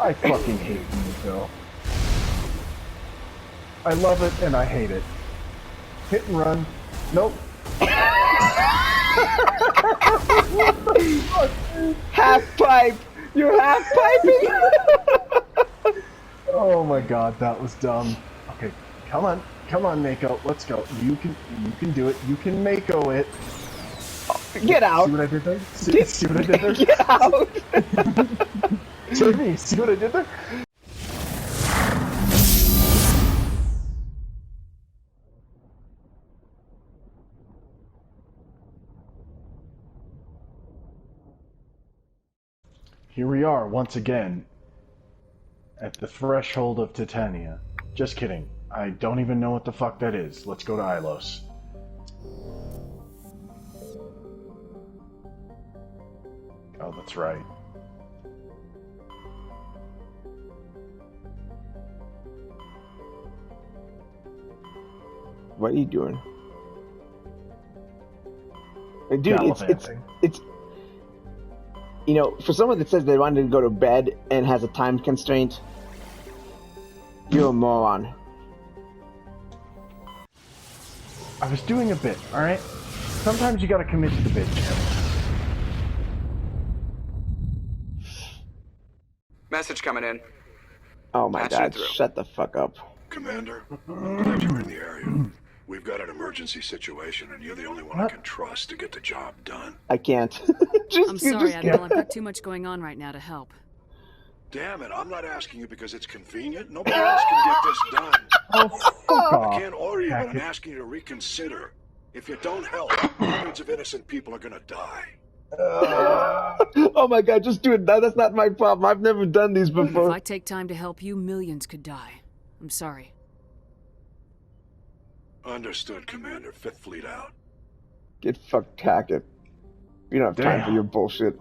I fucking hate Nico. I love it and I hate it. Hit and run. Nope. Half pipe! You're half piping! Oh my god, that was dumb. Okay, come on, Mako, let's go. You can do it. You can Mako it. Get out! See what I did there? See what I did there? Get out! Jeremy, see what I did there? Here we are, once again, at the threshold of Titania. Just kidding. I don't even know what the fuck that is. Let's go to Ilos. Oh, that's right. What are you doing? Dude, it's you know, for someone that says they wanted to go to bed and has a time constraint, you're a moron. I was doing a bit, alright? Sometimes you gotta commit to the bit, Jim. Message coming in. Oh my god, shut the fuck up. Commander, I'm glad you're in the area. We've got an emergency situation, and you're the only one I can trust to get the job done. I can't. I'm sorry, Admiral. I've got too much going on right now to help. Damn it, I'm not asking you because it's convenient. Nobody else can get this done. Oh, fuck off. I can't order you, but I'm asking you to reconsider. If you don't help, hundreds of innocent people are gonna die. Oh my god, just do it. That's not my problem. I've never done these before. If I take time to help you, millions could die. I'm sorry. Understood, Commander. Fifth Fleet out. Get fucked, Hackett. We don't have time for your bullshit.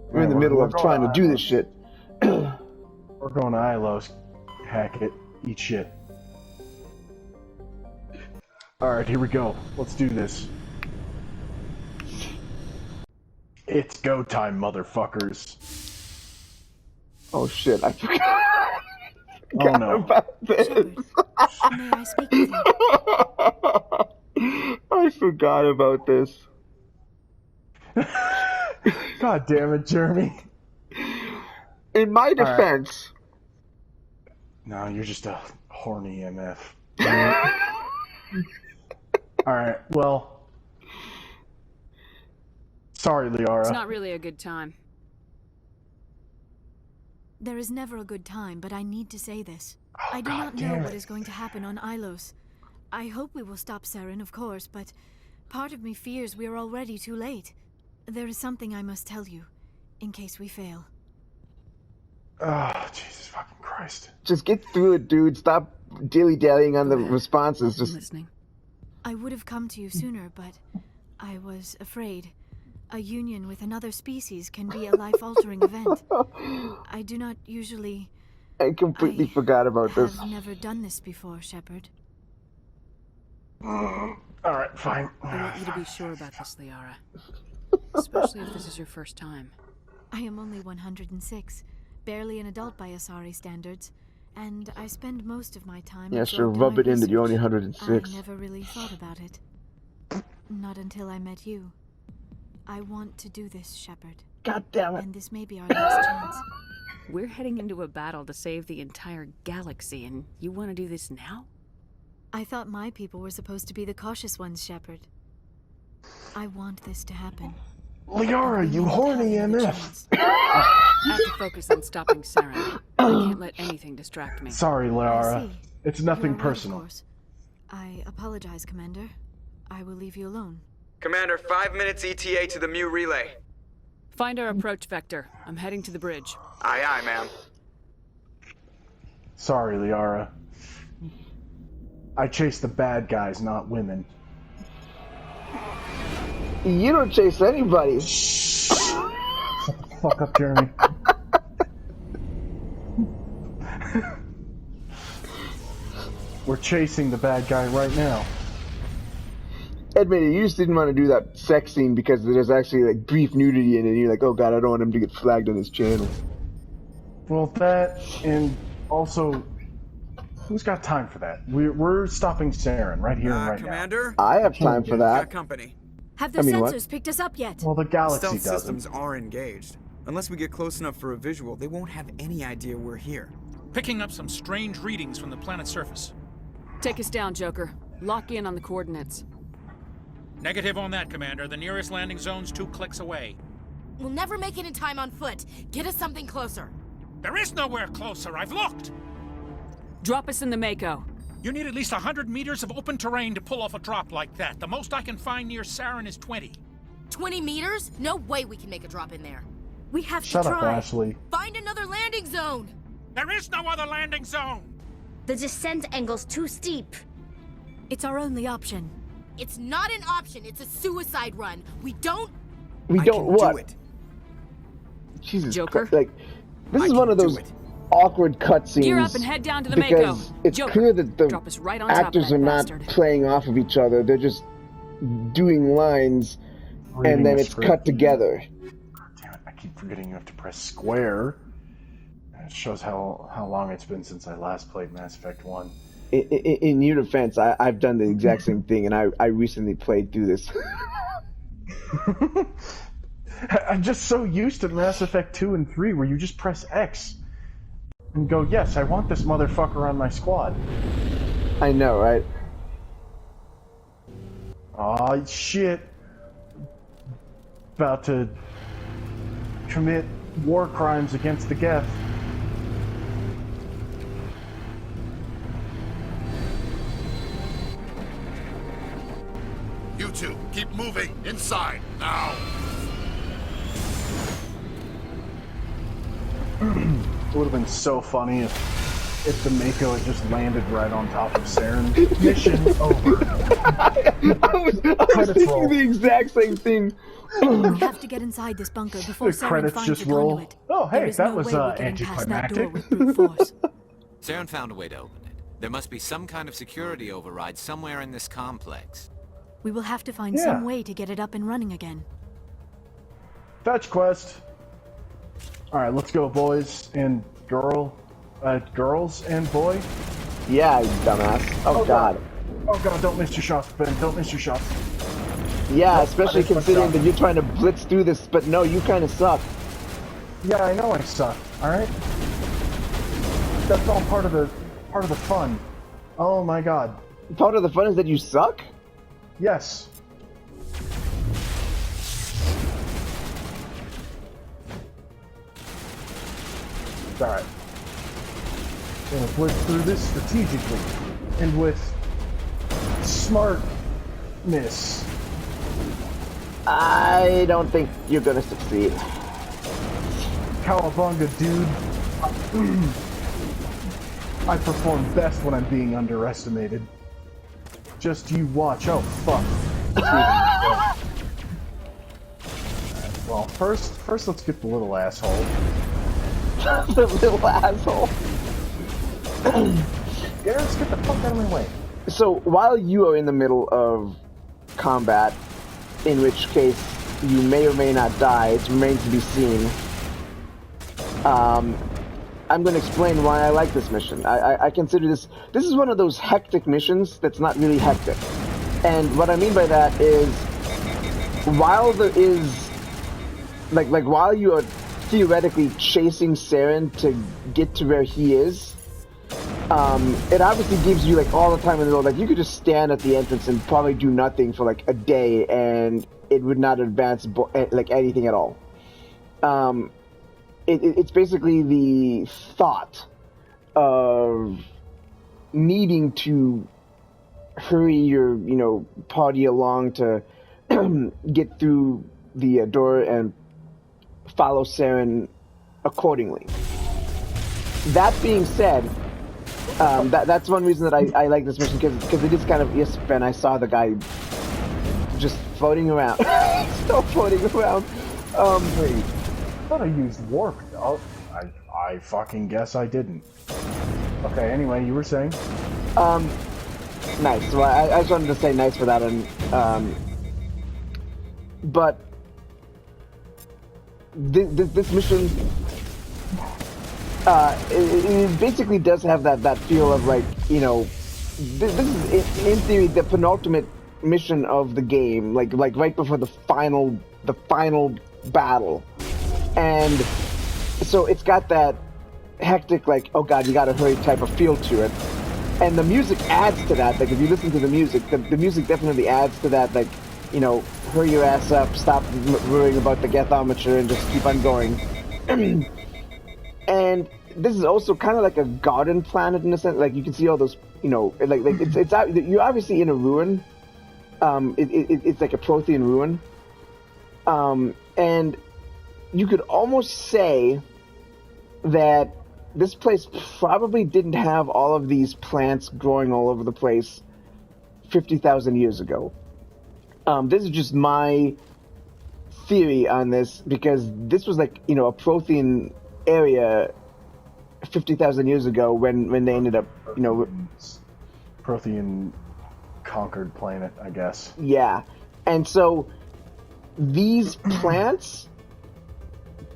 We're in the middle of trying to do this shit. We're going to Ilos. Hackett. Eat shit. Alright, here we go. Let's do this. It's go time, motherfuckers. Oh shit, I forgot. Oh no. About this. Shepard, may I speak with you? I forgot about this. God damn it, Jeremy. In my defense... No, you're just a horny MF. Alright, well... Sorry, Liara. It's not really a good time. There is never a good time, but I need to say this. Oh, I do not know what is going to happen on Ilos. I hope we will stop Saren, of course, but part of me fears we are already too late. There is something I must tell you, in case we fail. Oh, Jesus fucking Christ. Just get through it, dude. Stop dilly-dallying on the responses. Just I'm listening. I would have come to you sooner, but I was afraid. A union with another species can be a life-altering event. I do not usually... I completely forgot about this. I've never done this before, Shepard. Alright, fine. I want you to be sure about this, Liara. Especially if this is your first time. I am only 106, barely an adult by Asari standards, and I spend most of my time... Yeah, sure, rub it in that you're only 106. I never really thought about it. Not until I met you. I want to do this, Shepard. God damn it. And this may be our last chance. We're heading into a battle to save the entire galaxy, and you want to do this now? I thought my people were supposed to be the cautious ones, Shepard. I want this to happen. Liara, you horny MF! I have to focus on stopping Saren. I can't let anything distract me. Sorry, Liara. I see. It's nothing You're right, personal. of course. I apologize, Commander. I will leave you alone. Commander, 5 minutes ETA to the Mu relay. Find our approach vector. I'm heading to the bridge. Aye, aye, ma'am. Sorry, Liara. I chase the bad guys, not women. You don't chase anybody. Shut the fuck up, Jeremy. We're chasing the bad guy right now. Admit it, you just didn't want to do that sex scene because there's actually like brief nudity in it and you're like, oh god, I don't want him to get flagged on his channel. Well, that, and also, who's got time for that? We're stopping Saren right here and right Commander? I have time for Got that. company. Have the what? sensors picked us up yet? now. Well, the galaxy Stealth doesn't. systems are engaged. Unless we get close enough for a visual, they won't have any idea we're here. Picking up some strange readings from the planet's surface. Take us down, Joker. Lock in on the coordinates. Negative on that, Commander. The nearest landing zone's 2 clicks away. We'll never make it in time on foot. Get us something closer. There is nowhere closer. I've looked. Drop us in the Mako. You need at least 100 meters of open terrain to pull off a drop like that. The most I can find near Saren is 20. 20 meters? No way we can make a drop in there. We have Shut to up, try. Ashley. Find another landing zone. There is no other landing zone. The descent angle's too steep. It's our only option. It's not an option. It's a suicide run. We don't. We I don't can what? do it. Jesus Joker? Christ. Like, this I is one can of do those it. awkward cutscenes. Gear up and head down to the because Mako. it's Joker, clear that the drop us right on top of actors that are not bastard. playing off of each other. They're just doing lines, Reading and then the it's script. cut together. Damn it, I keep forgetting you have to press square. It shows how long it's been since I last played Mass Effect 1. In your defense, I've done the exact same thing, and I recently played through this. I'm just so used to Mass Effect 2 and 3 where you just press X and go, yes, I want this motherfucker on my squad. I know, right? Aw, shit. About to commit war crimes against the Geth. You two, keep moving. Inside, now. It would have been so funny if the Mako had just landed right on top of Saren. Mission over. I was thinking the exact same thing. We have to get inside this bunker before The Saren credits finds just the roll. conduit. Oh, hey, There is that no was way we're getting past that door anticlimactic. with brute force. Saren found a way to open it. There must be some kind of security override somewhere in this complex. We will have to find Yeah. some way to get it up and running again. Fetch quest. Alright, let's go, boys and girls and boy. Yeah, you dumbass. Oh, God. Oh god, don't miss your shots, Ben. Don't miss your shots. Yeah, especially I just considering fucked that up. you're trying to blitz through this, but no, you kind of suck. Yeah, I know I suck. Alright? That's all part of the fun. Oh my god. Part of the fun is that you suck? Yes. Alright. Gonna blitz through this strategically and with smartness. I don't think you're gonna succeed. Cowabunga, dude. I perform best when I'm being underestimated. Just you watch. Oh, fuck. Alright, well, first let's get the little asshole. The little asshole. Yeah, let's get the fuck out of my way. So, while you are in the middle of combat, in which case you may or may not die, it remains to be seen, I'm going to explain why I like this mission. I consider this is one of those hectic missions that's not really hectic. And what I mean by that is, while there is, like while you are theoretically chasing Saren to get to where he is, it obviously gives you like all the time in the world. Like you could just stand at the entrance and probably do nothing for like a day, and it would not advance like anything at all. It's basically the thought of needing to hurry your party along to get through the door and follow Saren accordingly. That being said, that's one reason that I like this mission, because it is kind of, yes, Ben, I saw the guy just floating around. Still floating around. Wait, I thought I used warp. Oh, I fucking guess I didn't. Okay, anyway, you were saying? Nice. Well, I just wanted to say nice for that, and but this mission, It basically does have that feel of like, you know, this is in theory the penultimate mission of the game, like right before the final battle, and so it's got that hectic, like, oh god, you gotta hurry type of feel to it, and the music adds to that. Like if you listen to the music, the music definitely adds to that, like, you know, hurry your ass up, stop worrying about the gethometer, and just keep on going. And this is also kind of like a garden planet in a sense. Like you can see all those, you know, like it's you're obviously in a ruin. It's like a Prothean ruin, and you could almost say that this place probably didn't have all of these plants growing all over the place 50,000 years ago. This is just my theory on this, because this was like, you know, a Prothean area 50,000 years ago when they ended up, you know, Prothean conquered planet, I guess. Yeah, and so these plants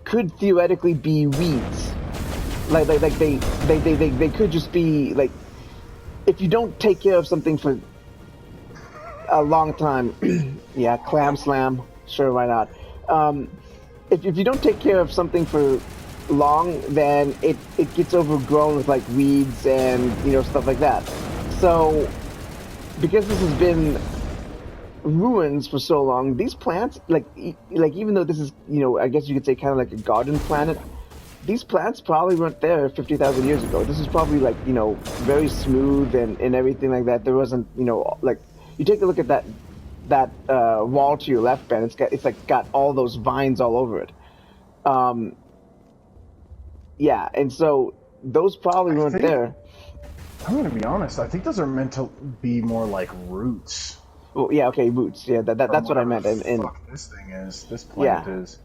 could theoretically be weeds. Like they could just be like, if you don't take care of something for a long time. Yeah, clam slam, sure, why not? If you don't take care of something for long, then it gets overgrown with like weeds and, you know, stuff like that. So because this has been ruins for so long, these plants, like even though this is, you know, I guess you could say kind of like a garden planet, these plants probably weren't there 50,000 years ago. This is probably like, you know, very smooth and everything like that. There wasn't, you know, like, you take a look at that wall to your left, Ben. It's like got all those vines all over it. Yeah, and so those probably weren't there. I'm gonna be honest. I think those are meant to be more like roots. Well, yeah, okay, roots. Yeah, that's what I meant. And fuck this thing is. This planet is.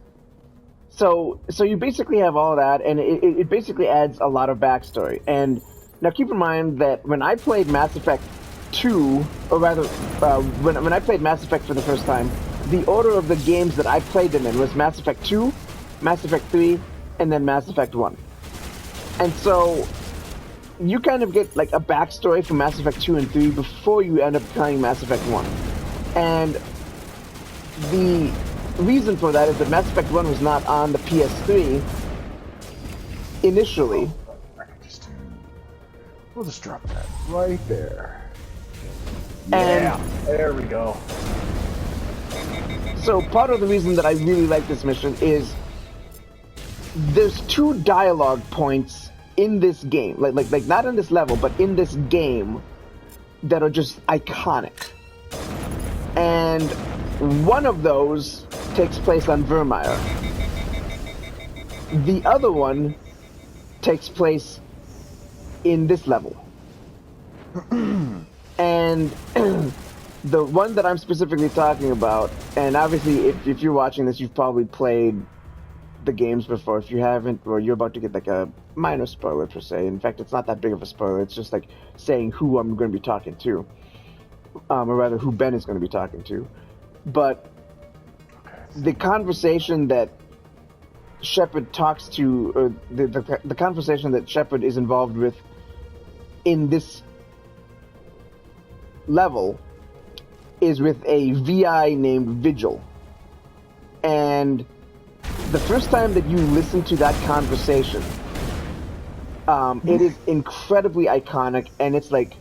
So you basically have all that, and it basically adds a lot of backstory. And now keep in mind that when I played Mass Effect 2, or rather, when I played Mass Effect for the first time, the order of the games that I played them in was Mass Effect 2, Mass Effect 3, and then Mass Effect 1. And so you kind of get like a backstory for Mass Effect 2 and 3 before you end up playing Mass Effect 1. And the reason for that is that Mass Effect 1 was not on the PS3 initially. We'll just drop that right there. And yeah, there we go. So part of the reason that I really like this mission is there's 2 dialogue points in this game, like not in this level, but in this game, that are just iconic. And one of those takes place on Vermeer. The other one takes place in this level. And the one that I'm specifically talking about, and obviously if you're watching this, you've probably played the games before. If you haven't, or you're about to get like a minor spoiler per se. In fact, it's not that big of a spoiler. It's just like saying who I'm going to be talking to, or rather who Ben is going to be talking to. But the conversation that Shepard talks to, or the conversation that Shepard is involved with in this level, is with a VI named Vigil. And the first time that you listen to that conversation, it is incredibly iconic, and it's like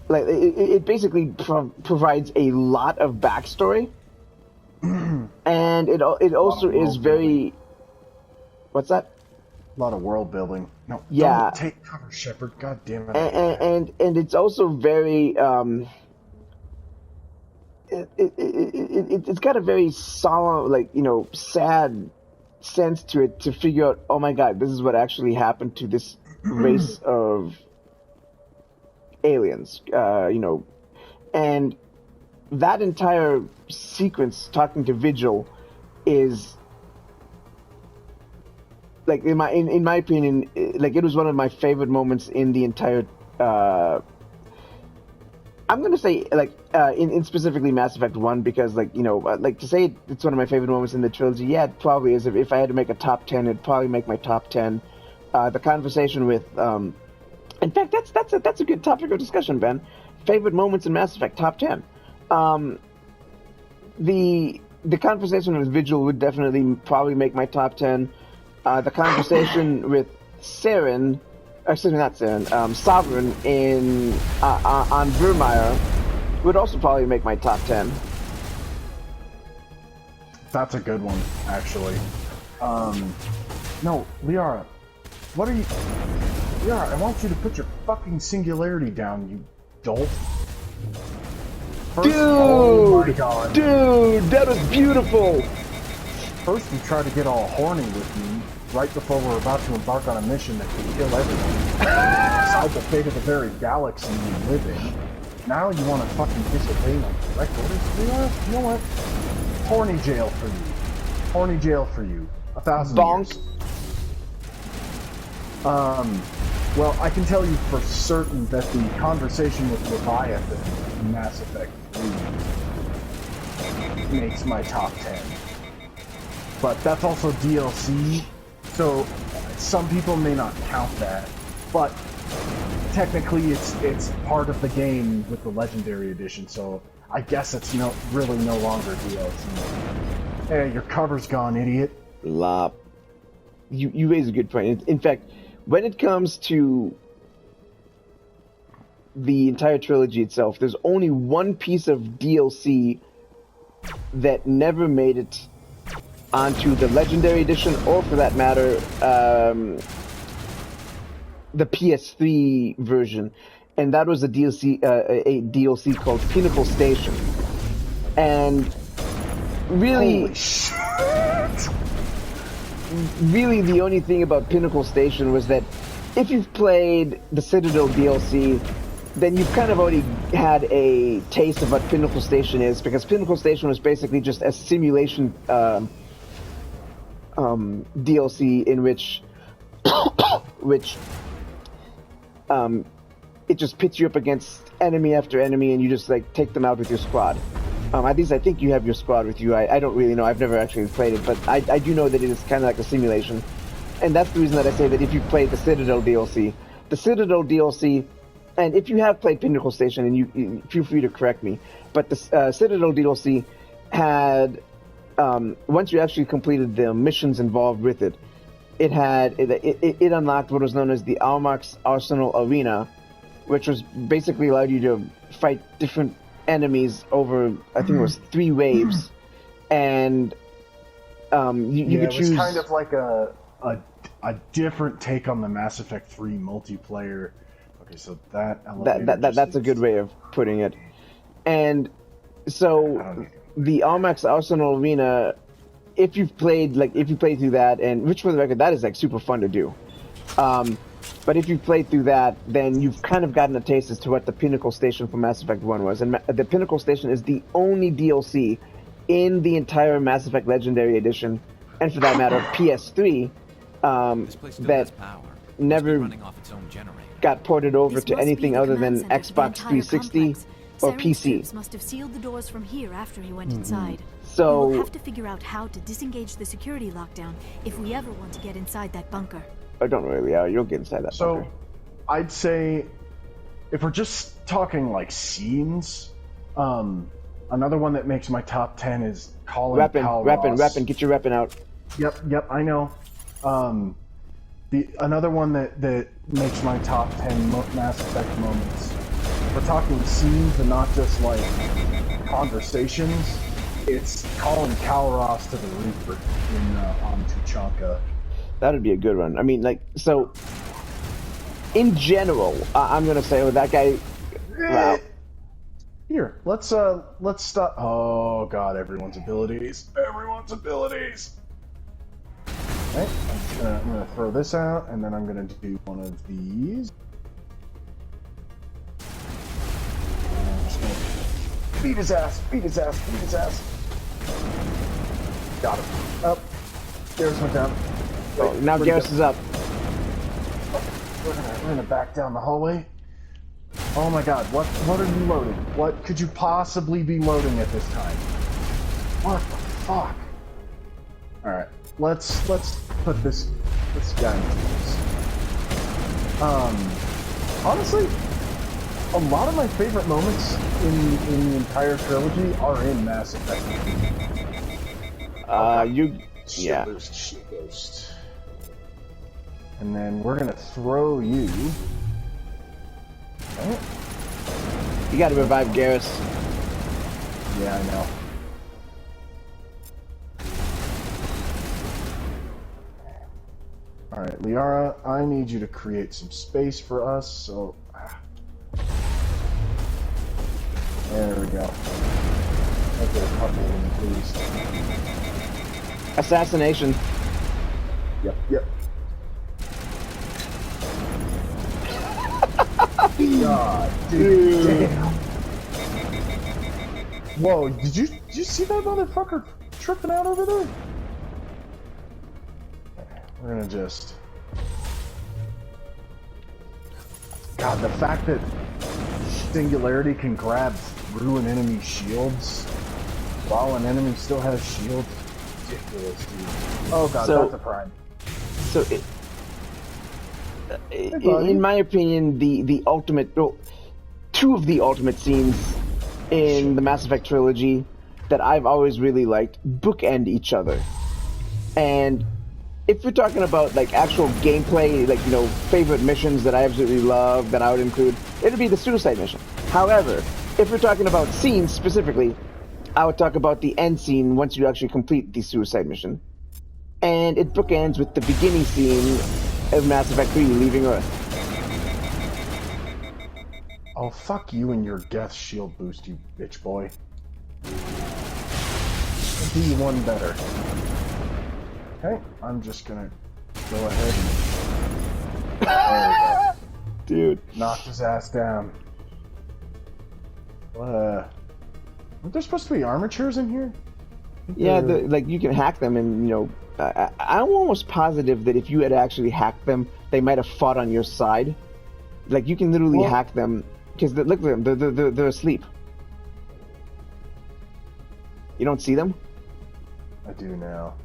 it basically provides a lot of backstory, and it also is very. What's that? A lot of world building. No, yeah. Don't take cover, Shepard. God damn it. And it's also very. It's got a very solemn, like, you know, sad sense to it, to figure out, oh my god, this is what actually happened to this race of aliens, you know. And that entire sequence, talking to Vigil, is like, in my opinion, like, it was one of my favorite moments in the entire I'm gonna say, like, in specifically Mass Effect 1, because, like, you know, like, to say it's one of my favorite moments in the trilogy, yeah, it probably is. If I had to make a top 10, it'd probably make my top 10. the conversation with. In fact, that's a good topic of discussion, Ben. Favorite moments in Mass Effect top 10. The conversation with Vigil would definitely probably make my top 10. The conversation with Saren, excuse me, not Saren, Sovereign in on Vermeer would also probably make my top 10. That's a good one, actually. No, Liara, what are you... Liara, I want you to put your fucking singularity down, you dolt. First, Dude! oh my God. Dude, that was beautiful! First you try to get all horny with me, right before we're about to embark on a mission that could kill everyone. Decide the fate of the very galaxy you live in. Now you want to fucking disobey my direct orders? Liara, you know what? Horny jail for you. Horny jail for you. 1,000 Bonk. years. Well, I can tell you for certain that the conversation with Leviathan in Mass Effect 3 makes my top 10. But that's also DLC, so some people may not count that. But technically it's part of the game with the Legendary Edition, so I guess it's really no longer DLC. Hey, your cover's gone, idiot. Lop. You raise a good point. In fact, when it comes to the entire trilogy itself, there's only one piece of DLC that never made it onto the Legendary Edition, or for that matter, the PS3 version, and that was a DLC called Pinnacle Station. And really, Holy shit. really the only thing about Pinnacle Station was that if you've played the Citadel DLC, then you've kind of already had a taste of what Pinnacle Station is, because Pinnacle Station was basically just a simulation DLC in which it just pits you up against enemy after enemy, and you just like take them out with your squad. At least I think you have your squad with you. I don't really know. I've never actually played it, but I do know that it is kind of like a simulation. And that's the reason that I say that if you've played the Citadel DLC, and if you have played Pinnacle Station, and you feel free to correct me, but the Citadel DLC had, once you actually completed the missions involved with it, it unlocked what was known as the Almax Arsenal Arena, which was basically allowed you to fight different enemies over, I think it was 3 waves, and you could choose. It was kind of like a different take on the Mass Effect 3 multiplayer. Okay, so that's a good way of putting it. And so the Almax Arsenal Arena, if you play through that, and which for the record, that is like super fun to do. But if you've played through that, then you've kind of gotten a taste as to what the Pinnacle Station for Mass Effect 1 was. And the Pinnacle Station is the only DLC in the entire Mass Effect Legendary Edition, and for that matter, PS3, that never got ported over to anything other than Xbox 360 or PC. Must have sealed the doors from here after he went inside. So we'll have to figure out how to disengage the security lockdown if we ever want to get inside that bunker. Oh, don't worry, you'll get inside that bunker. So, I'd say, if we're just talking like scenes, another one that makes my top 10 is Colin Calros. Rappin', get your rapping out. Yep, I know. Another one that makes my top 10 Mass Effect moments. We're talking scenes and not just like conversations. It's Colin Calros to the Reaper on Tuchanka. That would be a good one. I mean, like, so in general, I'm gonna say with that guy. Wow. Here, let's stop. Oh God, everyone's abilities. Okay, I'm gonna throw this out, and then I'm gonna do one of these. I'm just gonna beat his ass. Got him. Up. Garrus went down. Oh, now Garrus is up. We're gonna back down the hallway. Oh my God, what are you loading? What could you possibly be loading at this time? What the fuck? Alright, let's put this guy into this. Honestly, a lot of my favorite moments in the entire trilogy are in Mass Effect. Yeah. Shit Ghost. And then we're gonna throw you. Oh. You gotta revive Garrus. Yeah, I know. Alright, Liara, I need you to create some space for us, so... There we go. Let's get a couple of them, please. Assassination. Yep. God, dude. Damn. Whoa, did you see that motherfucker tripping out over there? We're gonna just... God, the fact that Singularity can grab through an enemy's shields while an enemy still has shields, ridiculous, dude. Oh god, that's a prime. So, in my opinion, the ultimate... Well, two of the ultimate scenes in the Mass Effect trilogy that I've always really liked bookend each other. And if we're talking about like actual gameplay, like, you know, favorite missions that I absolutely love that I would include, it'd be the suicide mission. However, if we're talking about scenes specifically, I would talk about the end scene once you actually complete the suicide mission. And it bookends with the beginning scene of Mass Effect 3, leaving Earth. Oh, fuck you and your Geth shield boost, you bitch boy. I'll do you one better. Okay, I'm just gonna go ahead and... There we go. Dude. Knocked his ass down. Aren't there supposed to be armatures in here? Yeah, like you can hack them, and you know, I'm almost positive that if you had actually hacked them, they might have fought on your side. Like you can literally hack them because look at them, they're asleep. You don't see them? I do now.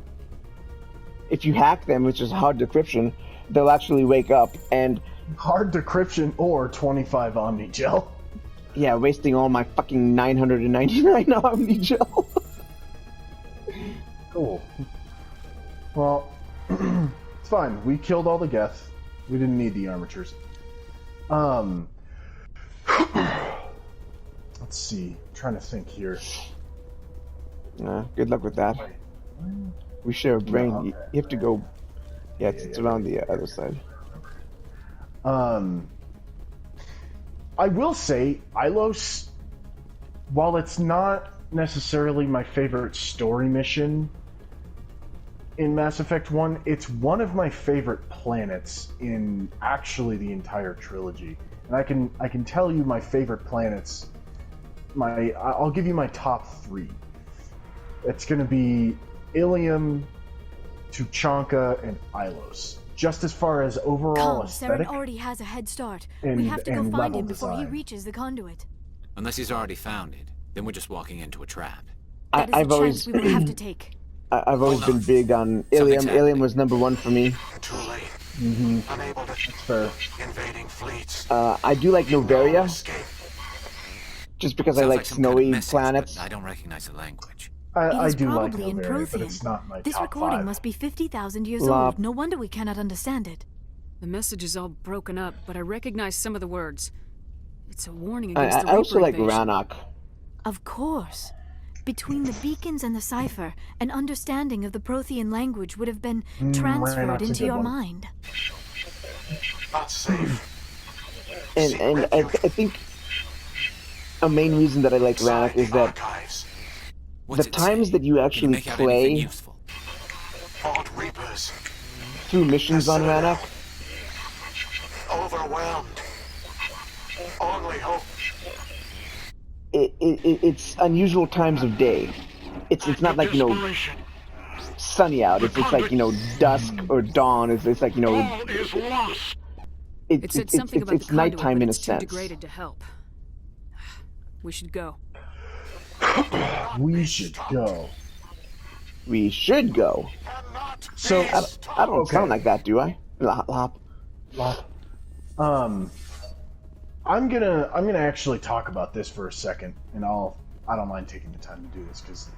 If you hack them, which is hard decryption, they'll actually wake up and... Hard decryption or 25 Omnigel. Yeah, wasting all my fucking 999 Omnigel. Cool. Well, it's fine. We killed all the Geth. We didn't need the armatures. Let's see. I'm trying to think here. Good luck with that. We share a brain. No, okay. You have to go... Yeah, it's around the other side. I will say, Ilos, while it's not necessarily my favorite story mission in Mass Effect 1, it's one of my favorite planets in actually the entire trilogy. And I can tell you my favorite planets. I'll give you my top 3. It's going to be Ilium, Tuchanka, and Ilos. Just as far as overall aesthetic. Saren already has a head start. We have to go find him before he reaches the conduit. Unless he's already found it, then we're just walking into a trap. That is a chance we will have to take. I've always been big on Ilium. Ilium was #1 for me. Too late. Mm-hmm. Unable to That's fair. invading fleets. I do like Noveria. Just because I like snowy planets. I don't recognize the language. I do like probably in Noveria, but Prothean. it's not my This top recording 5. must be 50,000 years old. No wonder we cannot understand it. The message is all broken up, but I recognize some of the words. It's a warning against the I also like invasion. Rannoch. Of course. Between the beacons and the cipher, an understanding of the Prothean language would have been transferred into your mind. Not safe. And I think a main reason that I like Rannoch is that the times that you actually play through missions on Rannoch, overwhelmed. Only hope. It's unusual times of day. It's not like, you know, sunny out. It's like, you know, dusk or dawn. It's like, you know, It said something about it's the conduit, nighttime but in a it's too sense. degraded to help. We should go. We should go. We should go. So I don't sound like that, do I? Lop. I'm gonna actually talk about this for a second, and I don't mind taking the time to do this because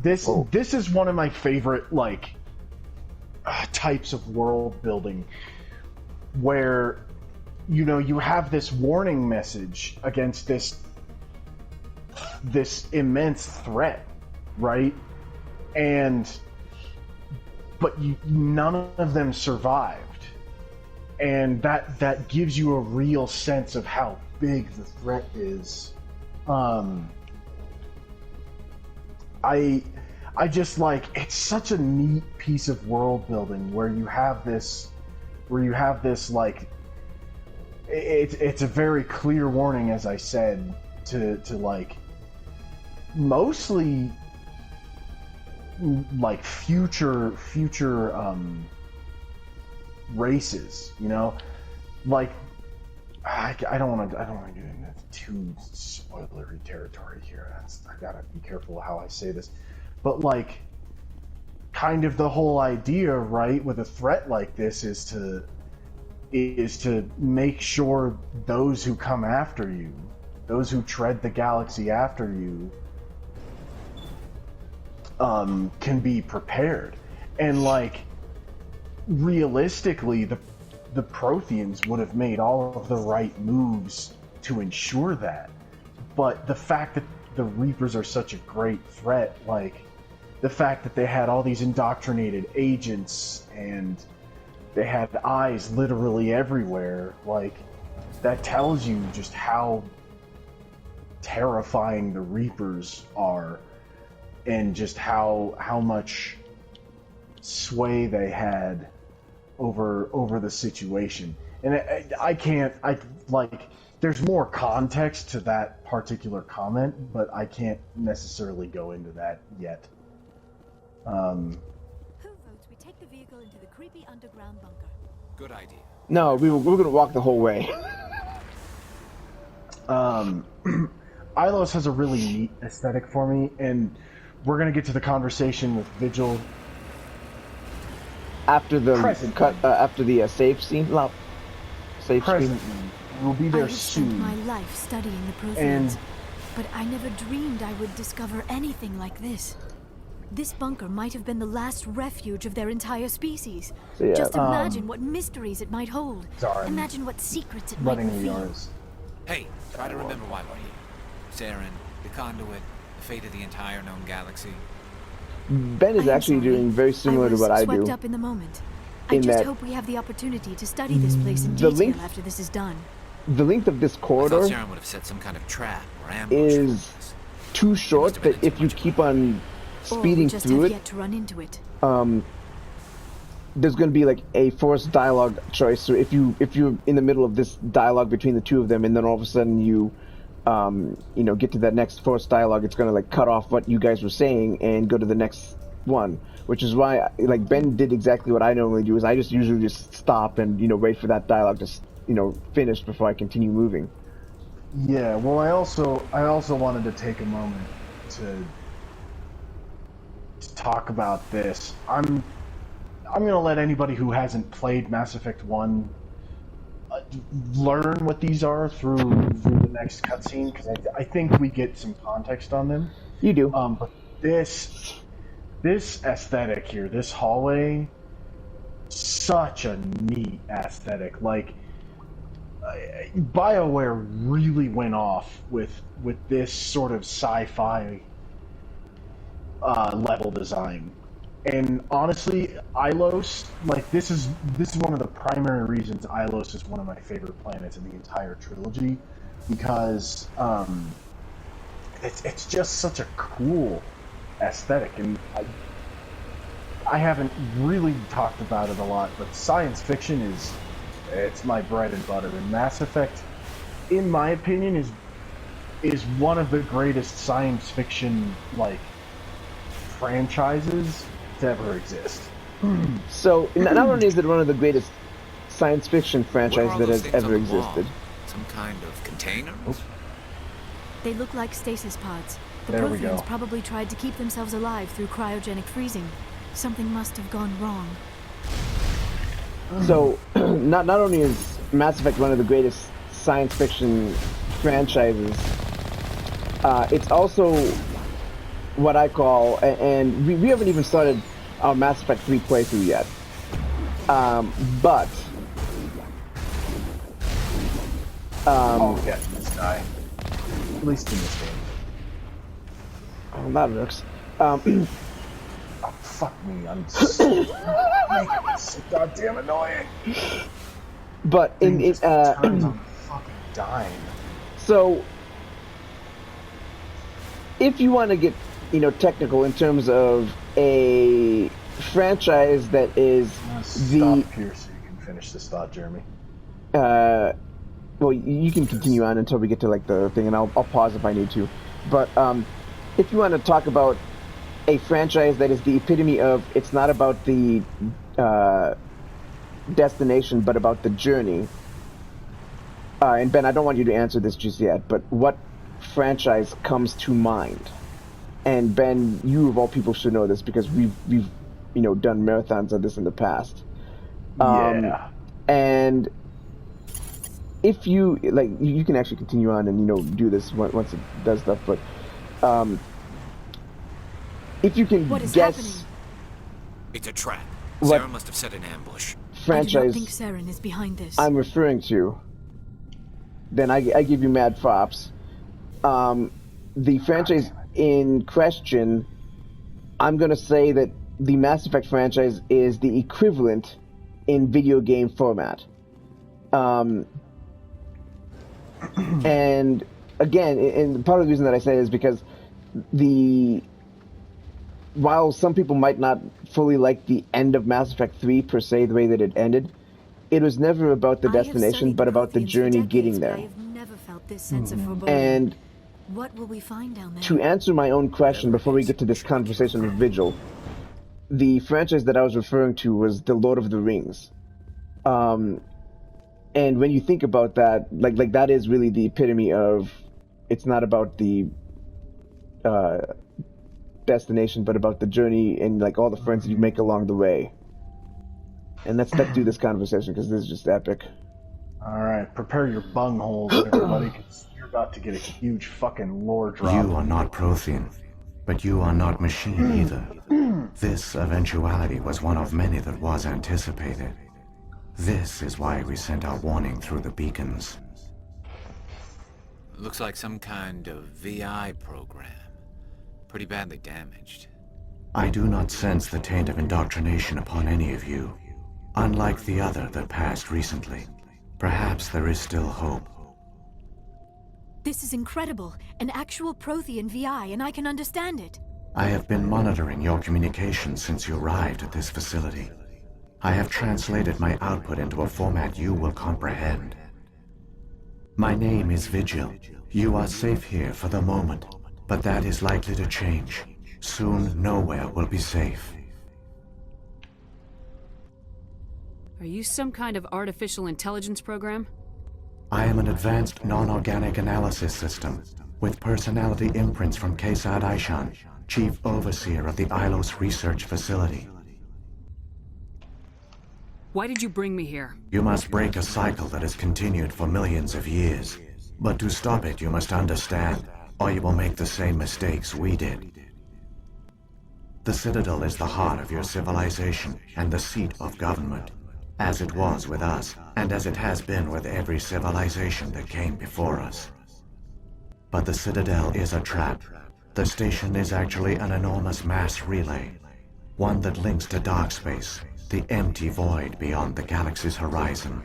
this is one of my favorite like types of world building where you have this warning message against this immense threat, right? But none of them survived. And that gives you a real sense of how big the threat is. I just like, it's such a neat piece of world building where you have this like, it's a very clear warning, as I said, to like mostly like future races, like I don't want to get into too spoilery territory here. I gotta be careful how I say this, but like kind of the whole idea, right, with a threat like this is to make sure those who come after you, those who tread the galaxy after you, can be prepared. And like realistically, the Protheans would have made all of the right moves to ensure that. But the fact that the Reapers are such a great threat, like the fact that they had all these indoctrinated agents and they had eyes literally everywhere, like that tells you just how terrifying the Reapers are and just how much sway they had over the situation. And there's more context to that particular comment, but I can't necessarily go into that yet. Who votes we take the vehicle into the creepy underground bunker? Good idea. No, we're going to walk the whole way. Ilos has a really neat aesthetic for me, and we're going to get to the conversation with Vigil after the safe scene. Safe presently. scene. We'll be there I have soon. spent my life studying the Protheans, And but I never dreamed I would discover anything like this. This bunker might have been the last refuge of their entire species. So, yeah, Just imagine what mysteries it might hold. Sorry, Imagine what secrets it might running the reveal. yards. Hey, try to remember why we're here. Saren, the conduit, the fate of the entire known galaxy. Ben is actually doing very similar to what I do. Swept up in the moment. I just hope we have the opportunity to study this place in detail after this is done. The length of this corridor I thought Saren would have set some kind of trap or ambush is too short that if you keep on speeding through it, yet to run into it. there's going to be like a forced dialogue choice. So if you're in the middle of this dialogue between the two of them, and then all of a sudden you get to that next forced dialogue, it's going to like cut off what you guys were saying and go to the next one. Which is why, like, Ben did exactly what I normally do. Is I just usually just stop and wait for that dialogue to finish before I continue moving. Yeah. Well, I also wanted to take a moment to talk about this. I'm gonna let anybody who hasn't played Mass Effect 1 learn what these are through the next cutscene, because I think we get some context on them. You do. But this aesthetic here, this hallway, such a neat aesthetic. Like, BioWare really went off with this sort of sci-fi level design. And honestly, Ilos, like, this is one of the primary reasons Ilos is one of my favorite planets in the entire trilogy, because it's just such a cool aesthetic. And I haven't really talked about it a lot, but science fiction it's my bread and butter. And Mass Effect, in my opinion, is one of the greatest science fiction like franchises to ever exist. So not only is it one of the greatest science fiction franchises that has ever existed. Some kind of container? Oops. They look like stasis pods. The There we go. Protheans probably tried to keep themselves alive through cryogenic freezing. Something must have gone wrong. So not only is Mass Effect one of the greatest science fiction franchises, it's also what I call, and we haven't even started our Mass Effect 3 playthrough yet, but I'll get this guy, at least in this game. Oh, that works. Oh, fuck me, I'm so goddamn annoying. But in times I'm fucking dying. So, if you want to get, technical in terms of a franchise that is Stop here so you can finish this thought, Jeremy. Well, you can continue on until we get to like the thing, and I'll pause if I need to. But if you want to talk about a franchise that is the epitome of, it's not about the destination, but about the journey. And Ben, I don't want you to answer this just yet, but what franchise comes to mind? And Ben, you of all people should know this because we've done marathons of this in the past. Yeah. And if you like, you can actually continue on and do this once it does stuff. But if you can What is guess, happening? It's a trap. What Sarah must have set an ambush. I do franchise not think Saren is behind this. I'm referring to, then I give you mad props. The franchise in question, I'm going to say that the Mass Effect franchise is the equivalent in video game format. And again, and part of the reason that I say it is because while some people might not fully like the end of Mass Effect 3 per se, the way that it ended, it was never about the destination, but about the journey getting there. I have never felt this sense of foreboding. And what will we find down there? to answer my own question before we get to this conversation with Vigil, the franchise that I was referring to was The Lord of the Rings. And when you think about that, like that is really the epitome of, it's not about the destination, but about the journey and like all the friends that you make along the way. And let's do this conversation because this is just epic. All right, prepare your bungholes, everybody, because you're about to get a huge fucking lore drop. You are not Prothean, but you are not machine either. This eventuality was one of many that was anticipated. This is why we sent our warning through the beacons. Looks like some kind of VI program. Pretty badly damaged. I do not sense the taint of indoctrination upon any of you. Unlike the other that passed recently, perhaps there is still hope. This is incredible. An actual Prothean VI, and I can understand it. I have been monitoring your communications since you arrived at this facility. I have translated my output into a format you will comprehend. My name is Vigil. You are safe here for the moment, but that is likely to change. Soon, nowhere will be safe. Are you some kind of artificial intelligence program? I am an advanced non-organic analysis system, with personality imprints from Kesad Aishan, Chief Overseer of the Ilos Research Facility. Why did you bring me here? You must break a cycle that has continued for millions of years. But to stop it, you must understand, or you will make the same mistakes we did. The Citadel is the heart of your civilization and the seat of government, as it was with us, and as it has been with every civilization that came before us. But the Citadel is a trap. The station is actually an enormous mass relay, one that links to dark space, the empty void beyond the galaxy's horizon.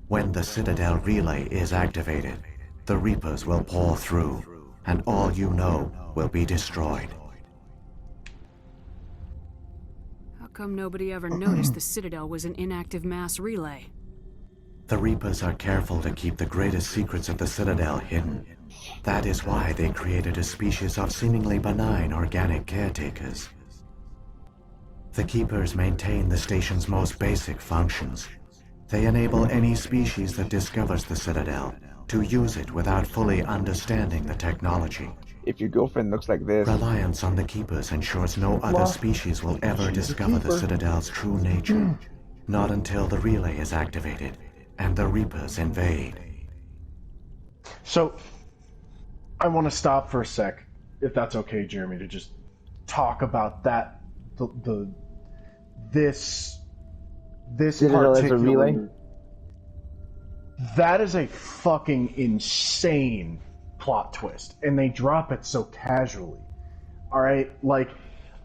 When the Citadel relay is activated, the Reapers will pour through, and all you know will be destroyed. How come nobody ever noticed the Citadel was an inactive mass relay? The Reapers are careful to keep the greatest secrets of the Citadel hidden. That is why they created a species of seemingly benign organic caretakers. The Keepers maintain the station's most basic functions. They enable any species that discovers the Citadel to use it without fully understanding the technology. If your girlfriend looks like this... Reliance on the Keepers ensures no other species will ever discover the Citadel's true nature. Not until the relay is activated, and the Reapers invade. So, I want to stop for a sec, if that's okay, Jeremy, to just talk about that. This Citadel as a relay? That is a fucking insane plot twist, and they drop it so casually. All right, like,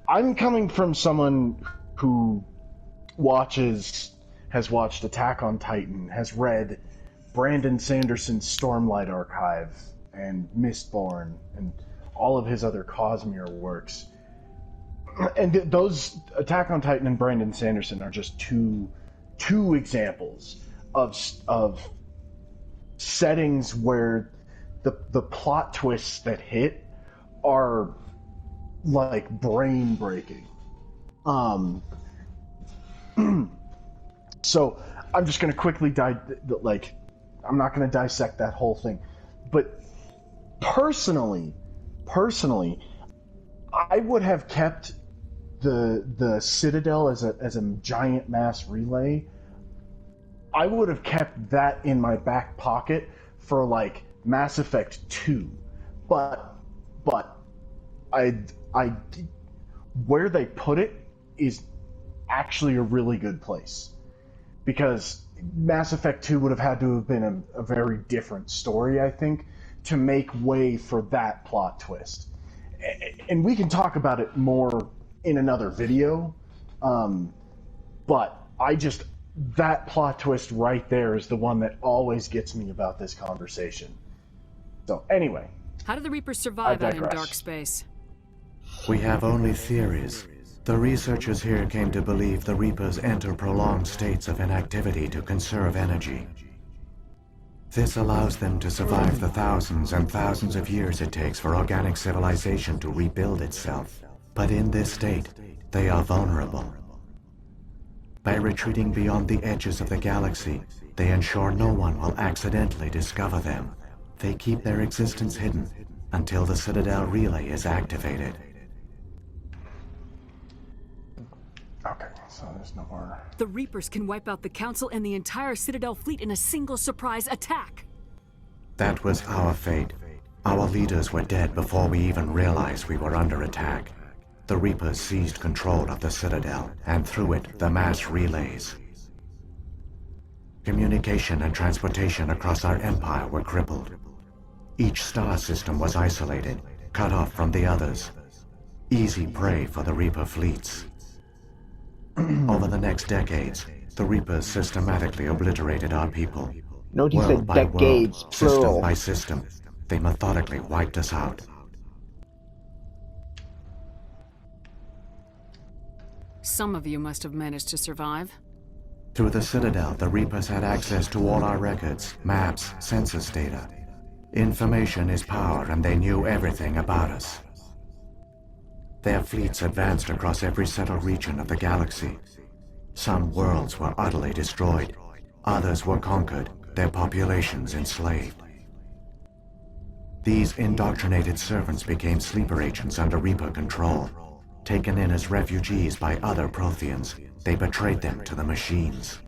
I'm coming from someone who has watched Attack on Titan, has read Brandon Sanderson's Stormlight Archive and Mistborn and all of his other Cosmere works. And those Attack on Titan and Brandon Sanderson are just two examples of settings where the plot twists that hit are like brain breaking. So I'm just gonna quickly I'm not gonna dissect that whole thing, but personally, I would have kept the Citadel as a giant mass relay. I would have kept that in my back pocket for like Mass Effect 2, but I where they put it is actually a really good place, because Mass Effect 2 would have had to have been a very different story, I think, to make way for that plot twist. And we can talk about it more in another video, but that plot twist right there is the one that always gets me about this conversation. So anyway. How do the Reapers survive out in dark space? We have only theories. The researchers here came to believe the Reapers enter prolonged states of inactivity to conserve energy. This allows them to survive the thousands and thousands of years it takes for organic civilization to rebuild itself. But in this state, they are vulnerable. By retreating beyond the edges of the galaxy, they ensure no one will accidentally discover them. They keep their existence hidden until the Citadel relay is activated. Okay, so there's no more. The Reapers can wipe out the Council and the entire Citadel fleet in a single surprise attack. That was our fate. Our leaders were dead before we even realized we were under attack. The Reapers seized control of the Citadel, and through it, the mass relays. Communication and transportation across our empire were crippled. Each star system was isolated, cut off from the others. Easy prey for the Reaper fleets. Over the next decades, the Reapers systematically obliterated our people. Note he said by decades, world, plural. system by system, they methodically wiped us out. Some of you must have managed to survive. Through the Citadel, the Reapers had access to all our records, maps, census data. Information is power, and they knew everything about us. Their fleets advanced across every settled region of the galaxy. Some worlds were utterly destroyed. Others were conquered, their populations enslaved. These indoctrinated servants became sleeper agents under Reaper control. Taken in as refugees by other Protheans, they betrayed them to the machines.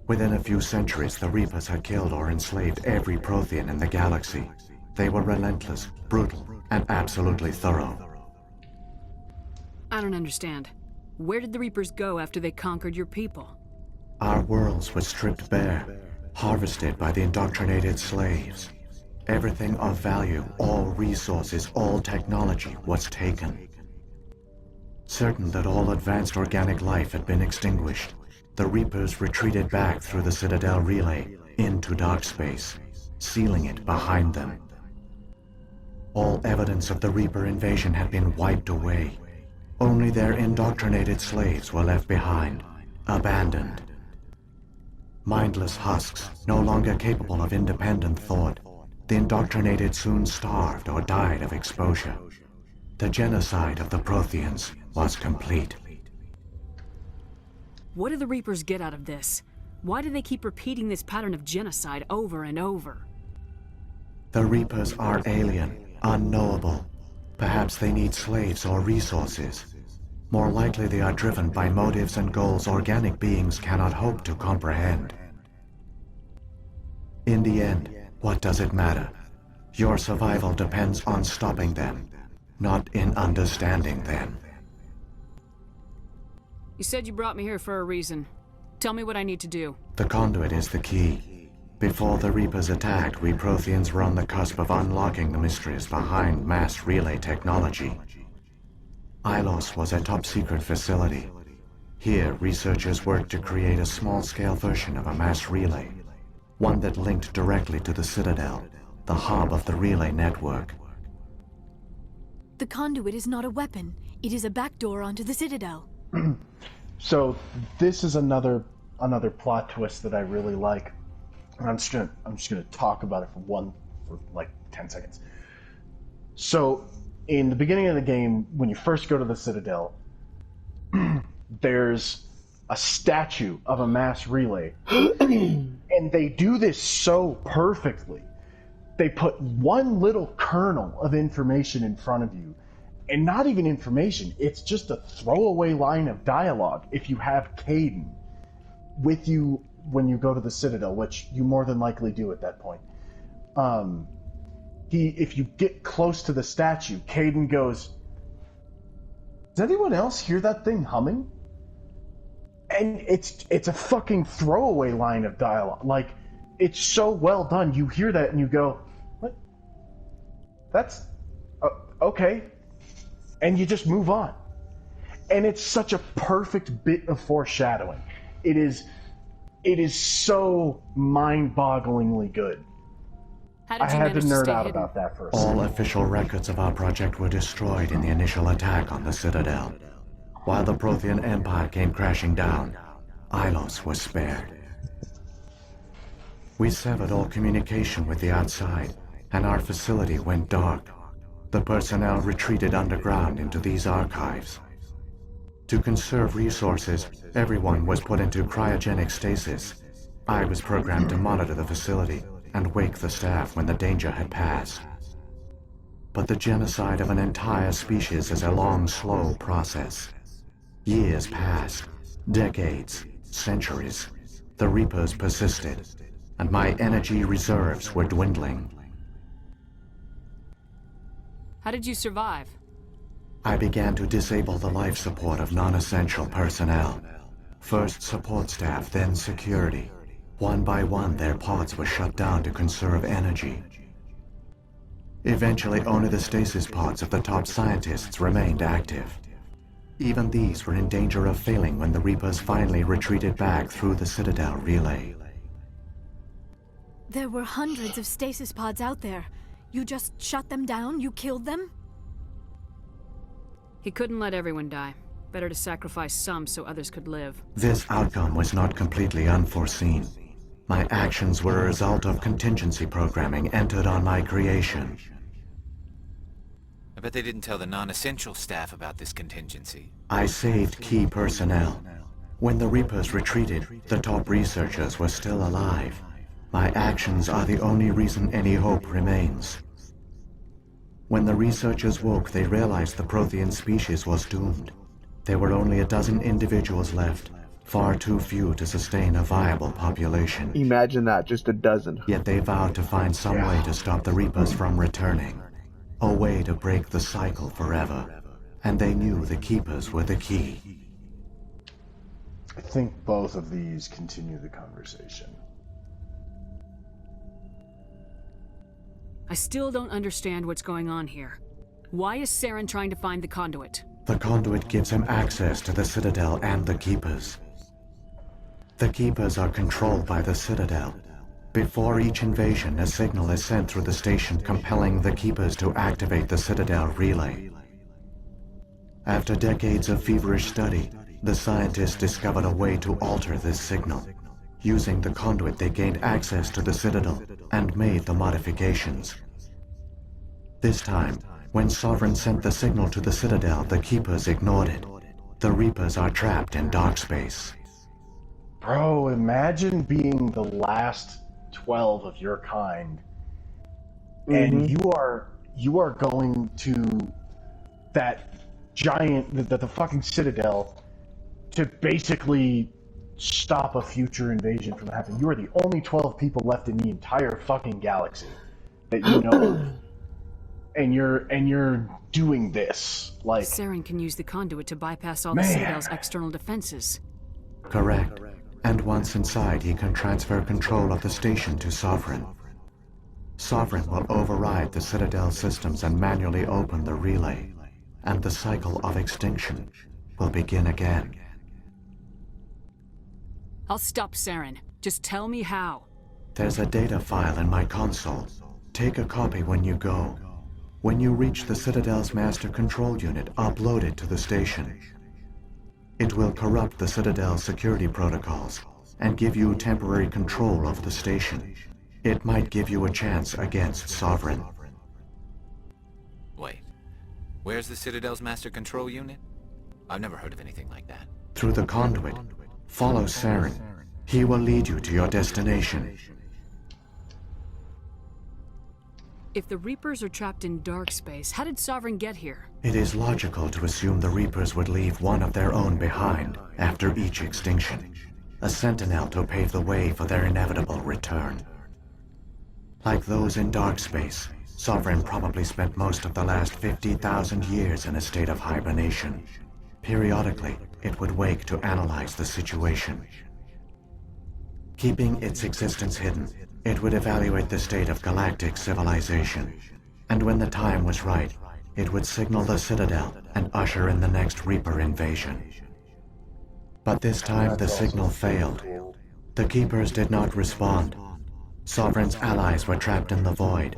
Within a few centuries, the Reapers had killed or enslaved every Prothean in the galaxy. They were relentless, brutal, and absolutely thorough. I don't understand. Where did the Reapers go after they conquered your people? Our worlds were stripped bare, harvested by the indoctrinated slaves. Everything of value, all resources, all technology was taken. Certain that all advanced organic life had been extinguished, the Reapers retreated back through the Citadel relay into dark space, sealing it behind them. All evidence of the Reaper invasion had been wiped away. Only their indoctrinated slaves were left behind, abandoned. Mindless husks, no longer capable of independent thought, the indoctrinated soon starved or died of exposure. The genocide of the Protheans was complete. What do the Reapers get out of this? Why do they keep repeating this pattern of genocide over and over? The Reapers are alien, unknowable. Perhaps they need slaves or resources. More likely they are driven by motives and goals organic beings cannot hope to comprehend. In the end, what does it matter? Your survival depends on stopping them, not in understanding them. You said you brought me here for a reason. Tell me what I need to do. The conduit is the key. Before the Reapers attacked, we Protheans were on the cusp of unlocking the mysteries behind mass relay technology. Ilos was a top-secret facility. Here, researchers worked to create a small-scale version of a mass relay, one that linked directly to the Citadel, the hub of the relay network. The conduit is not a weapon. It is a backdoor onto the Citadel. So this is another plot twist that I really like. And I'm just gonna talk about it for like 10 seconds. So in the beginning of the game, when you first go to the Citadel, there's a statue of a mass relay. And they do this so perfectly. They put one little kernel of information in front of you. And not even information, it's just a throwaway line of dialogue if you have Caden with you when you go to the Citadel, which you more than likely do at that point. If you get close to the statue, Caden goes, "Does anyone else hear that thing humming?" And it's a fucking throwaway line of dialogue. Like, it's so well done. You hear that and you go, "What? That's okay." And you just move on. And it's such a perfect bit of foreshadowing. It is so mind-bogglingly good. I had to nerd out about that for a second. All official records of our project were destroyed in the initial attack on the Citadel. While the Prothean Empire came crashing down, Ilos was spared. We severed all communication with the outside, and our facility went dark. The personnel retreated underground into these archives. To conserve resources, everyone was put into cryogenic stasis. I was programmed to monitor the facility and wake the staff when the danger had passed. But the genocide of an entire species is a long, slow process. Years passed, decades, centuries. The Reapers persisted, and my energy reserves were dwindling. How did you survive? I began to disable the life support of non-essential personnel. First support staff, then security. One by one, their pods were shut down to conserve energy. Eventually, only the stasis pods of the top scientists remained active. Even these were in danger of failing when the Reapers finally retreated back through the Citadel relay. There were hundreds of stasis pods out there. You just shut them down? You killed them? He couldn't let everyone die. Better to sacrifice some so others could live. This outcome was not completely unforeseen. My actions were a result of contingency programming entered on my creation. I bet they didn't tell the non-essential staff about this contingency. I saved key personnel. When the Reapers retreated, the top researchers were still alive. My actions are the only reason any hope remains. When the researchers woke, they realized the Prothean species was doomed. There were only a dozen individuals left, far too few to sustain a viable population. Imagine that, just a dozen. Yet they vowed to find some way to stop the Reapers from returning. A way to break the cycle forever. And they knew the Keepers were the key. I think both of these continue the conversation. I still don't understand what's going on here. Why is Saren trying to find the conduit? The conduit gives him access to the Citadel and the Keepers. The Keepers are controlled by the Citadel. Before each invasion, a signal is sent through the station compelling the Keepers to activate the Citadel relay. After decades of feverish study, the scientists discovered a way to alter this signal. Using the conduit, they gained access to the Citadel and made the modifications. This time, when Sovereign sent the signal to the Citadel, the Keepers ignored it. The Reapers are trapped in dark space. Bro, imagine being the last 12 of your kind, and you are going to that giant, the fucking Citadel, to basically stop a future invasion from happening. You are the only 12 people left in the entire fucking galaxy that you know of. And you're doing this. Like, Saren can use the conduit to bypass all Man. the Citadel's external defenses. Correct. And once inside, he can transfer control of the station to Sovereign. Sovereign will override the Citadel systems and manually open the relay, and the cycle of extinction will begin again. I'll stop Saren. Just tell me how. There's a data file in my console. Take a copy when you go. When you reach the Citadel's master control unit, upload it to the station. It will corrupt the Citadel's security protocols and give you temporary control of the station. It might give you a chance against Sovereign. Wait. Where's the Citadel's master control unit? I've never heard of anything like that. Through the conduit, follow Saren. He will lead you to your destination. If the Reapers are trapped in dark space, how did Sovereign get here? It is logical to assume the Reapers would leave one of their own behind after each extinction. A sentinel to pave the way for their inevitable return. Like those in dark space, Sovereign probably spent most of the last 50,000 years in a state of hibernation. Periodically, it would wake to analyze the situation. Keeping its existence hidden, it would evaluate the state of galactic civilization. And when the time was right, it would signal the Citadel and usher in the next Reaper invasion. But this time the signal failed. The Keepers did not respond. Sovereign's allies were trapped in the void.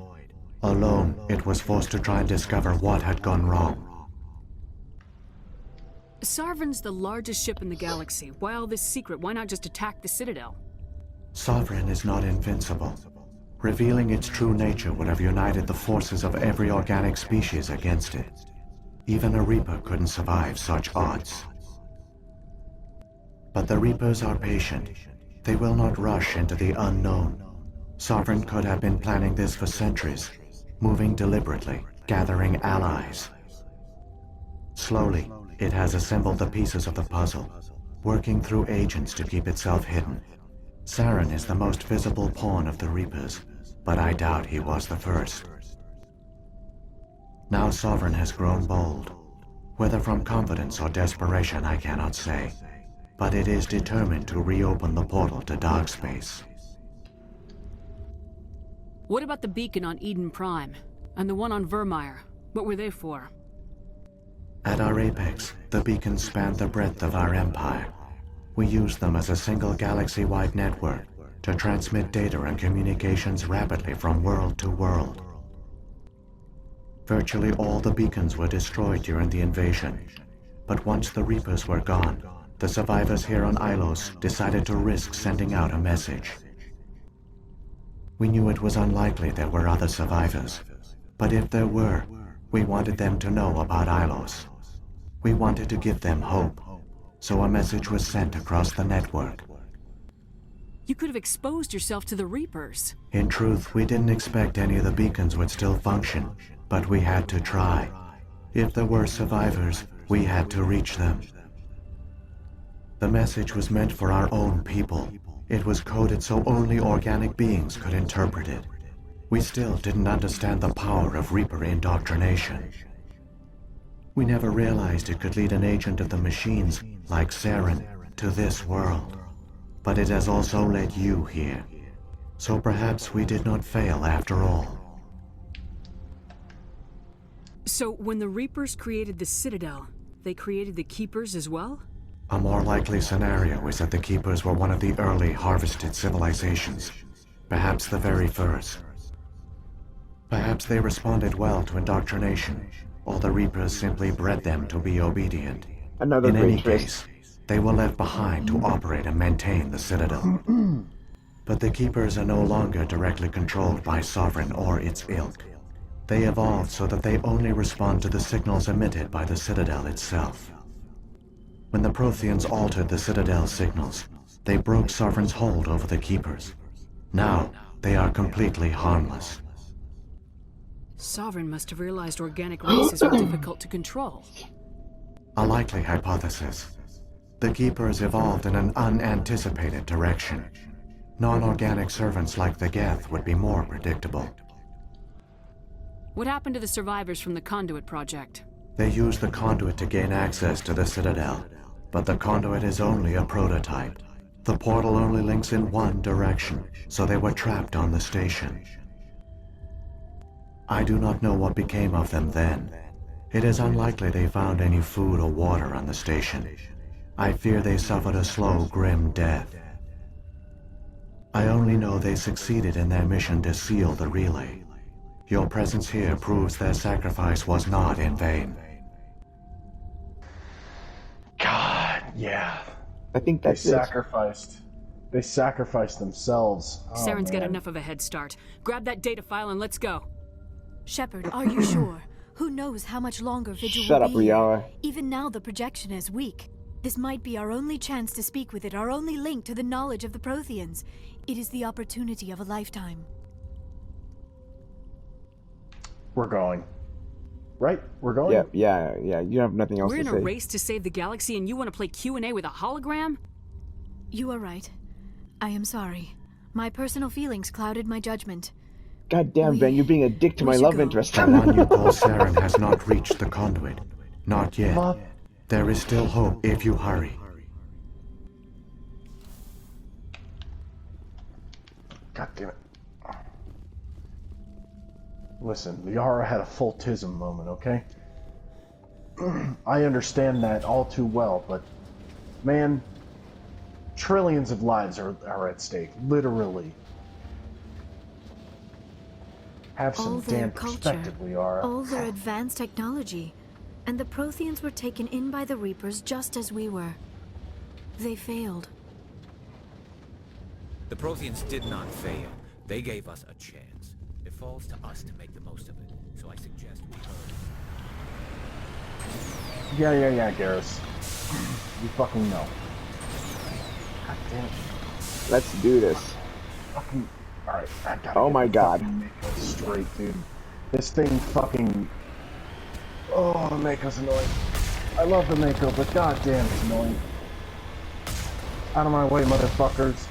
Alone, it was forced to try and discover what had gone wrong. Sovereign's the largest ship in the galaxy. Why all this secret? Why not just attack the Citadel? Sovereign is not invincible. Revealing its true nature would have united the forces of every organic species against it. Even a Reaper couldn't survive such odds. But the Reapers are patient. They will not rush into the unknown. Sovereign could have been planning this for centuries, moving deliberately, gathering allies. Slowly, it has assembled the pieces of the puzzle, working through agents to keep itself hidden. Saren is the most visible pawn of the Reapers, but I doubt he was the first. Now Sovereign has grown bold. Whether from confidence or desperation, I cannot say. But it is determined to reopen the portal to dark space. What about the beacon on Eden Prime? And the one on Vermeer? What were they for? At our apex, the beacons spanned the breadth of our empire. We used them as a single galaxy-wide network to transmit data and communications rapidly from world to world. Virtually all the beacons were destroyed during the invasion, but once the Reapers were gone, the survivors here on Ilos decided to risk sending out a message. We knew it was unlikely there were other survivors, but if there were, we wanted them to know about Ilos. We wanted to give them hope, so a message was sent across the network. You could have exposed yourself to the Reapers. In truth, we didn't expect any of the beacons would still function, but we had to try. If there were survivors, we had to reach them. The message was meant for our own people. It was coded so only organic beings could interpret it. We still didn't understand the power of Reaper indoctrination. We never realized it could lead an agent of the machines, like Saren, to this world. But it has also led you here. So perhaps we did not fail after all. So when the Reapers created the Citadel, they created the Keepers as well? A more likely scenario is that the Keepers were one of the early harvested civilizations, perhaps the very first. Perhaps they responded well to indoctrination, or the Reapers simply bred them to be obedient. Another In any great twist. case, they were left behind to operate and maintain the Citadel. But the Keepers are no longer directly controlled by Sovereign or its ilk. They evolved so that they only respond to the signals emitted by the Citadel itself. When the Protheans altered the Citadel's signals, they broke Sovereign's hold over the Keepers. Now, they are completely harmless. Sovereign must have realized organic races are difficult to control. A likely hypothesis. The Keepers evolved in an unanticipated direction. Non-organic servants like the Geth would be more predictable. What happened to the survivors from the Conduit project? They used the conduit to gain access to the Citadel, but the conduit is only a prototype. The portal only links in one direction, so they were trapped on the station. I do not know what became of them then. It is unlikely they found any food or water on the station. I fear they suffered a slow, grim death. I only know they succeeded in their mission to seal the relay. Your presence here proves their sacrifice was not in vain. God, yeah. I think that's They sacrificed themselves. Oh, Saren's got man. enough of a head start. Grab that data file and let's go. Shepard, are you sure? Who knows how much longer Vigil Shut will up, be here? Riara. Even now the projection is weak. This might be our only chance to speak with it, our only link to the knowledge of the Protheans. It is the opportunity of a lifetime. We're going. Right? We're going? Yeah. You have nothing else We're to in say. a race to save the galaxy and you want to play Q&A with a hologram? You are right. I am sorry. My personal feelings clouded my judgment. God damn, Ben, you're being a dick to my should love go. interest. The one you call Saren has not reached the conduit. Not yet. What? There is still hope if you hurry. God damn it. Listen, Liara had a full tism moment, okay? I understand that all too well, but man, trillions of lives are at stake, literally. Have some All their damn culture, perspective, Liara. all their advanced technology, and the Protheans were taken in by the Reapers just as we were. They failed. The Protheans did not fail. They gave us a chance. It falls to us to make the most of it. So I suggest we hurry. Yeah, Garrus. You fucking know. God damn it. Let's do this. Fucking... Alright, I gotta Oh get my the God. fucking Mako straight, dude. This thing fucking... Oh, the Mako's annoying. I love the Mako, but goddamn, it's annoying. Out of my way, motherfuckers.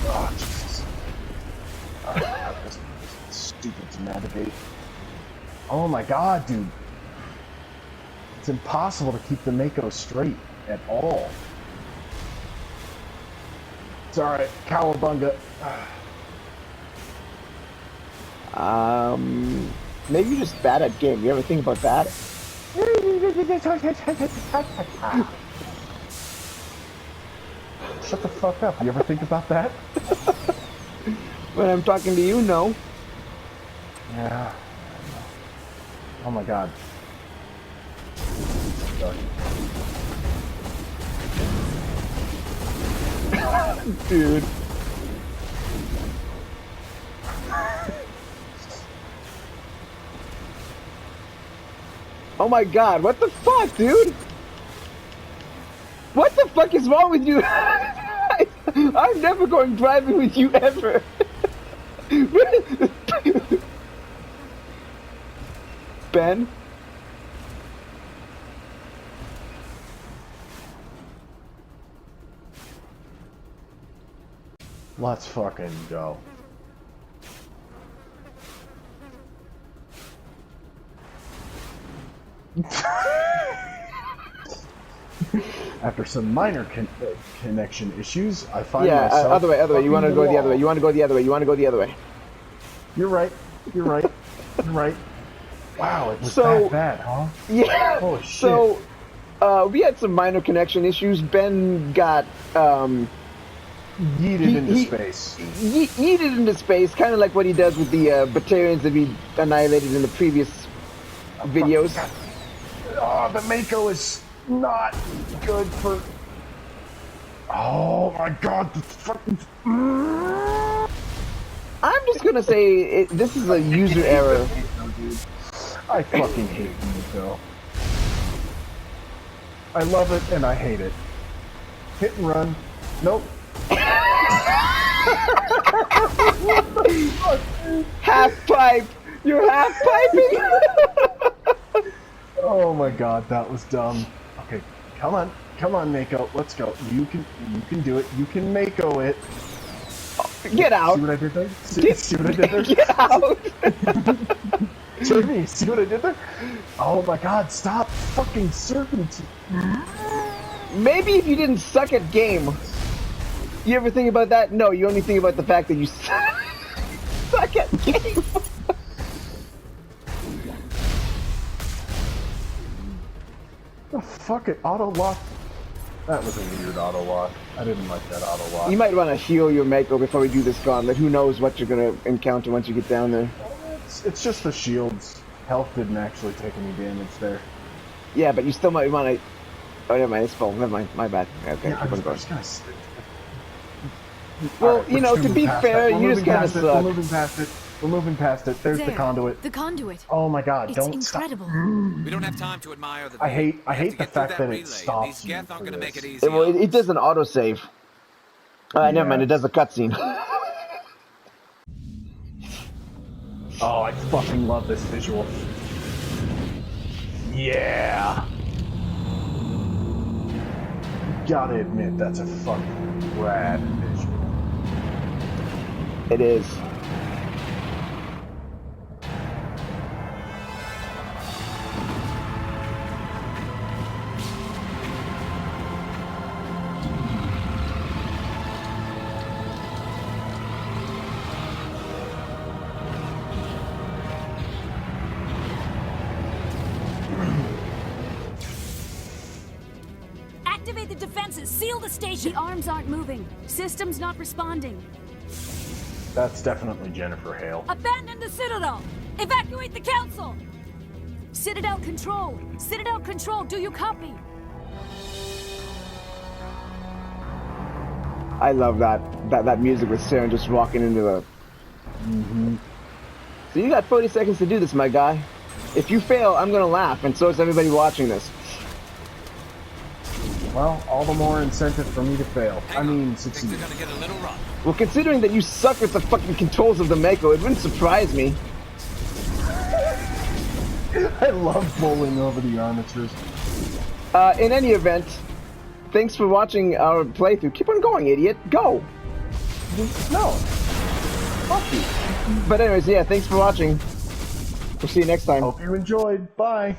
Oh, Jesus. Alright, this is stupid to navigate. Oh my god, dude. It's impossible to keep the Mako straight at all. It's alright, cowabunga. Maybe you're just bad at game. You ever think about that? Shut the fuck up. You ever think about that? When I'm talking to you, no. Yeah. Oh my god. Dude. Oh my god, what the fuck, dude? What the fuck is wrong with you? I'm never going driving with you ever. Ben? Let's fucking go. After some minor connection issues, I find myself... other way. You want to go the other way. You want to go the other way. You're right. You're right. Wow, it was So- that bad, huh? Yeah. Holy shit. So, we had some minor connection issues. Ben got Yeeted into space. Yeeted into space, kind of like what he does with the Batarians that we annihilated in the previous videos. Oh, the Mako is not good for... Oh my god, the fucking... I'm just gonna say this is a user error. I fucking hate Mako. I love it and I hate it. Hit and run. Nope. Half pipe. You're half piping. Oh my god, that was dumb. Okay, Come on, Mako. Let's go. You can do it. You can Mako it. Get out! See what I did there? See what I did there? Get out! Jimmy, see what I did there? Oh my God! Stop fucking serpentine. Maybe if you didn't suck at game. You ever think about that? No, you only think about the fact that you suck at game. Oh, fuck it, auto lock. That was a weird auto lock. I didn't like that auto lock. You might want to heal your Mako before we do this gauntlet. Who knows what you're gonna encounter once you get down there. It's just the shields. Health didn't actually take any damage there. Yeah, but you still might want to... Oh, never mind, it's full. Never mind, my bad. Okay, Yeah, keep on going. Well, Well, you know, to be fair, you just kind of suck. We're moving past it. We're moving past it. There's the There, conduit. The conduit. Oh my God! It's Don't incredible. We don't have time to admire the. I hate We have to the get through fact that relay, it and stops These you Geth aren't for gonna make it this. easy. Well, on it us. does an autosave. Never mind, it does a cutscene. Oh, I fucking love this visual. Yeah. Gotta admit, that's a fucking rad visual. It is. Activate the defenses! Seal the station! The arms aren't moving. System's not responding. That's definitely Jennifer Hale. Abandon the Citadel! Evacuate the Council! Citadel Control! Citadel Control, do you copy? I love that music with Saren just walking into the... So you got 40 seconds to do this, my guy. If you fail, I'm gonna laugh, and so is everybody watching this. Well, all the more incentive for me to fail. I mean, succeed. They're gonna get a little rough. Well, considering that you suck with the fucking controls of the Mako, it wouldn't surprise me. I love bowling over the armatures. In any event, thanks for watching our playthrough. Keep on going, idiot. Go! No. Fuck you. But anyways, yeah, thanks for watching. We'll see you next time. Hope you enjoyed. Bye.